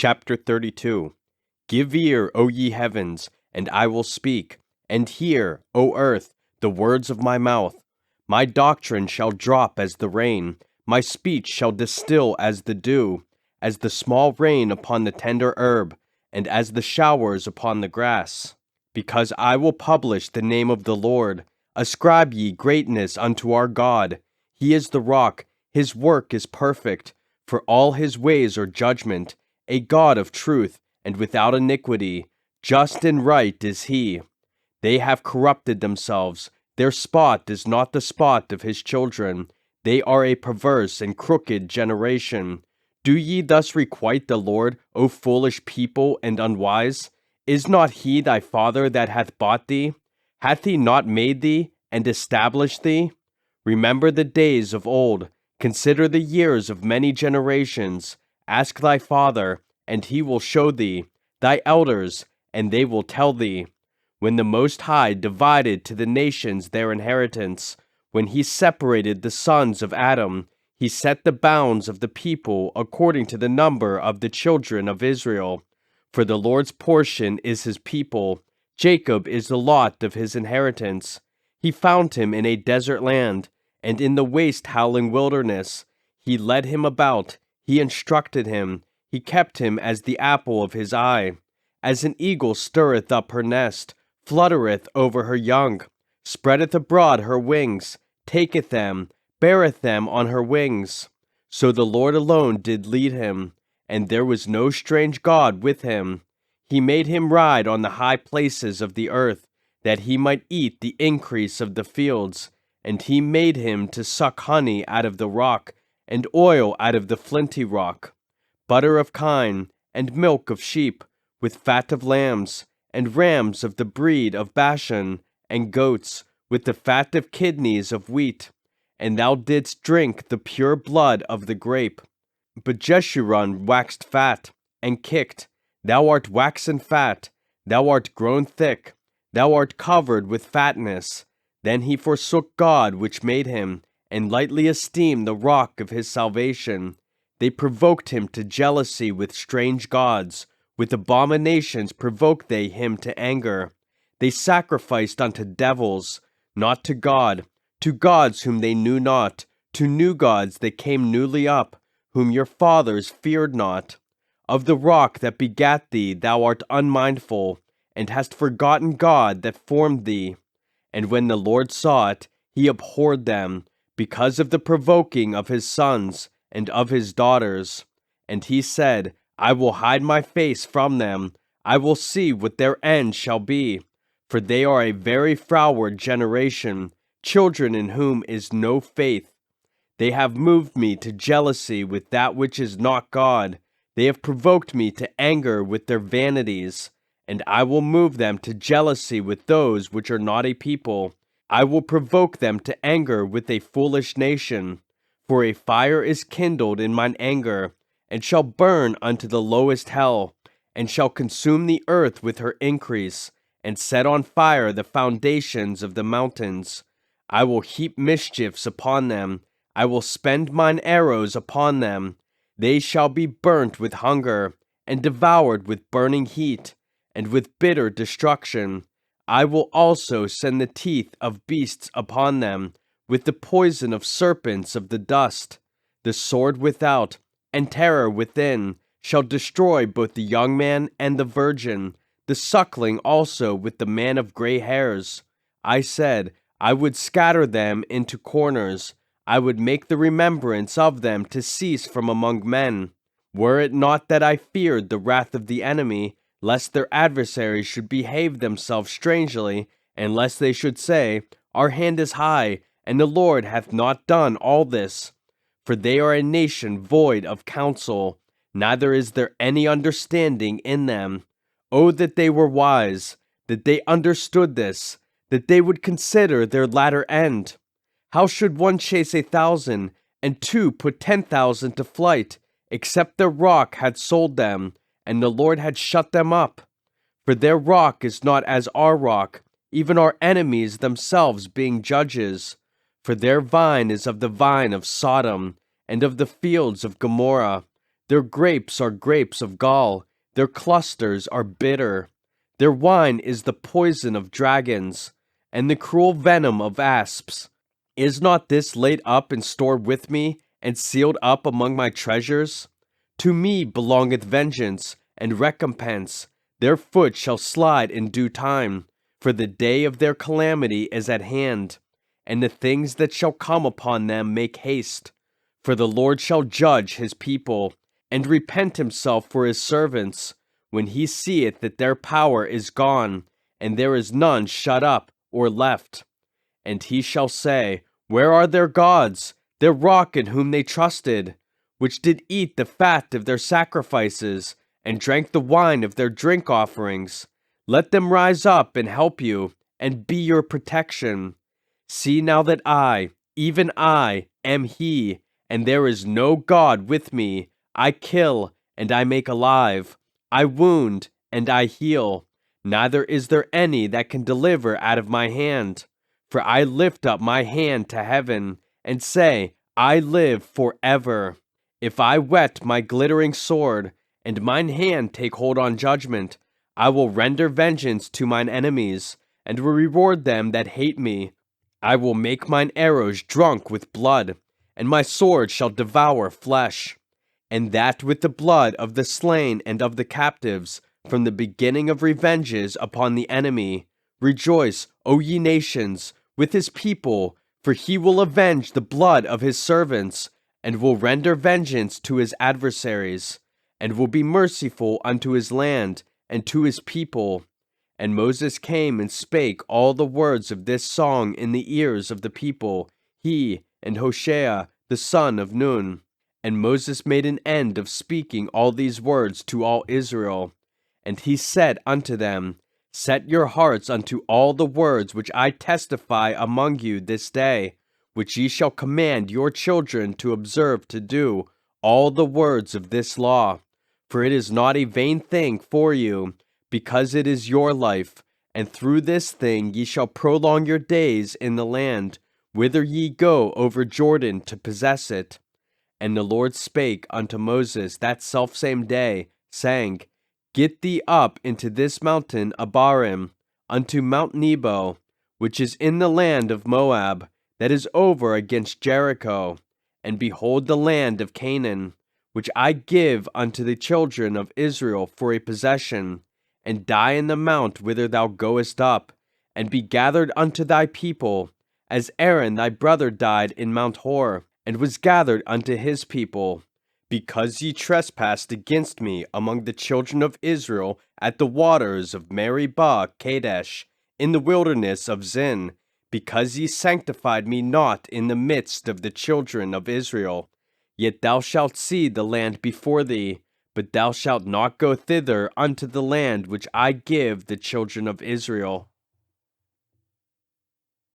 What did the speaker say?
Chapter 32. Give ear, O ye heavens, and I will speak, and hear, O earth, the words of my mouth. My doctrine shall drop as the rain, my speech shall distill as the dew, as the small rain upon the tender herb, and as the showers upon the grass. Because I will publish the name of the Lord. Ascribe ye greatness unto our God. He is the rock, his work is perfect, for all his ways are judgment. A God of truth, and without iniquity, just and right is he. They have corrupted themselves, their spot is not the spot of his children. They are a perverse and crooked generation. Do ye thus requite the Lord, O foolish people and unwise? Is not he thy father that hath bought thee? Hath he not made thee, and established thee? Remember the days of old, consider the years of many generations. Ask thy father, and he will show thee, thy elders, and they will tell thee. When the Most High divided to the nations their inheritance, when he separated the sons of Adam, he set the bounds of the people according to the number of the children of Israel. For the Lord's portion is his people, Jacob is the lot of his inheritance. He found him in a desert land, and in the waste howling wilderness. He led him about, he instructed him, he kept him as the apple of his eye. As an eagle stirreth up her nest, fluttereth over her young, spreadeth abroad her wings, taketh them, beareth them on her wings. So the Lord alone did lead him, and there was no strange God with him. He made him ride on the high places of the earth, that he might eat the increase of the fields. And he made him to suck honey out of the rock, and oil out of the flinty rock, butter of kine, and milk of sheep, with fat of lambs, and rams of the breed of Bashan, and goats, with the fat of kidneys of wheat. And thou didst drink the pure blood of the grape. But Jeshurun waxed fat, and kicked. Thou art waxen fat, thou art grown thick, thou art covered with fatness. Then he forsook God which made him, and lightly esteemed the rock of his salvation. They provoked him to jealousy with strange gods. With abominations provoked they him to anger. They sacrificed unto devils, not to God, to gods whom they knew not, to new gods that came newly up, whom your fathers feared not. Of the rock that begat thee thou art unmindful, and hast forgotten God that formed thee. And when the Lord saw it, he abhorred them, because of the provoking of his sons and of his daughters. And he said, I will hide my face from them, I will see what their end shall be. For they are a very froward generation, children in whom is no faith. They have moved me to jealousy with that which is not God. They have provoked me to anger with their vanities. And I will move them to jealousy with those which are not a people. I will provoke them to anger with a foolish nation. For a fire is kindled in mine anger, and shall burn unto the lowest hell, and shall consume the earth with her increase, and set on fire the foundations of the mountains. I will heap mischiefs upon them, I will spend mine arrows upon them. They shall be burnt with hunger, and devoured with burning heat, and with bitter destruction. I will also send the teeth of beasts upon them, with the poison of serpents of the dust. The sword without, and terror within, shall destroy both the young man and the virgin, the suckling also with the man of gray hairs. I said, I would scatter them into corners, I would make the remembrance of them to cease from among men. Were it not that I feared the wrath of the enemy, lest their adversaries should behave themselves strangely, and lest they should say, Our hand is high, and the Lord hath not done all this. For they are a nation void of counsel, neither is there any understanding in them. Oh, that they were wise, that they understood this, that they would consider their latter end. How should one chase 1,000, and two put 10,000 to flight, except their rock had sold them, and the Lord had shut them up? For their rock is not as our rock, even our enemies themselves being judges. For their vine is of the vine of Sodom, and of the fields of Gomorrah. Their grapes are grapes of gall, their clusters are bitter. Their wine is the poison of dragons, and the cruel venom of asps. Is not this laid up and stored with me, and sealed up among my treasures? To me belongeth vengeance and recompense. Their foot shall slide in due time, for the day of their calamity is at hand, and the things that shall come upon them make haste. For the Lord shall judge his people, and repent himself for his servants, when he seeth that their power is gone, and there is none shut up or left. And he shall say, Where are their gods, their rock in whom they trusted, which did eat the fat of their sacrifices, and drank the wine of their drink offerings? Let them rise up and help you, and be your protection. See now that I, even I, am he, and there is no God with me. I kill, and I make alive. I wound, and I heal. Neither is there any that can deliver out of my hand. For I lift up my hand to heaven, and say, I live forever. If I whet my glittering sword, and mine hand take hold on judgment, I will render vengeance to mine enemies, and will reward them that hate me. I will make mine arrows drunk with blood, and my sword shall devour flesh. And that with the blood of the slain and of the captives, from the beginning of revenges upon the enemy. Rejoice, O ye nations, with his people, for he will avenge the blood of his servants, and will render vengeance to his adversaries, and will be merciful unto his land and to his people. And Moses came and spake all the words of this song in the ears of the people, he and Hoshea the son of Nun. And Moses made an end of speaking all these words to all Israel. And he said unto them, Set your hearts unto all the words which I testify among you this day, which ye shall command your children to observe to do all the words of this law. For it is not a vain thing for you, because it is your life, and through this thing ye shall prolong your days in the land, whither ye go over Jordan to possess it. And the Lord spake unto Moses that selfsame day, saying, Get thee up into this mountain Abarim, unto Mount Nebo, which is in the land of Moab, that is over against Jericho, and behold the land of Canaan, which I give unto the children of Israel for a possession, and die in the mount whither thou goest up, and be gathered unto thy people, as Aaron thy brother died in Mount Hor, and was gathered unto his people. Because ye trespassed against me among the children of Israel at the waters of Meribah Kadesh, in the wilderness of Zin, because ye sanctified me not in the midst of the children of Israel. Yet thou shalt see the land before thee, but thou shalt not go thither unto the land which I give the children of Israel.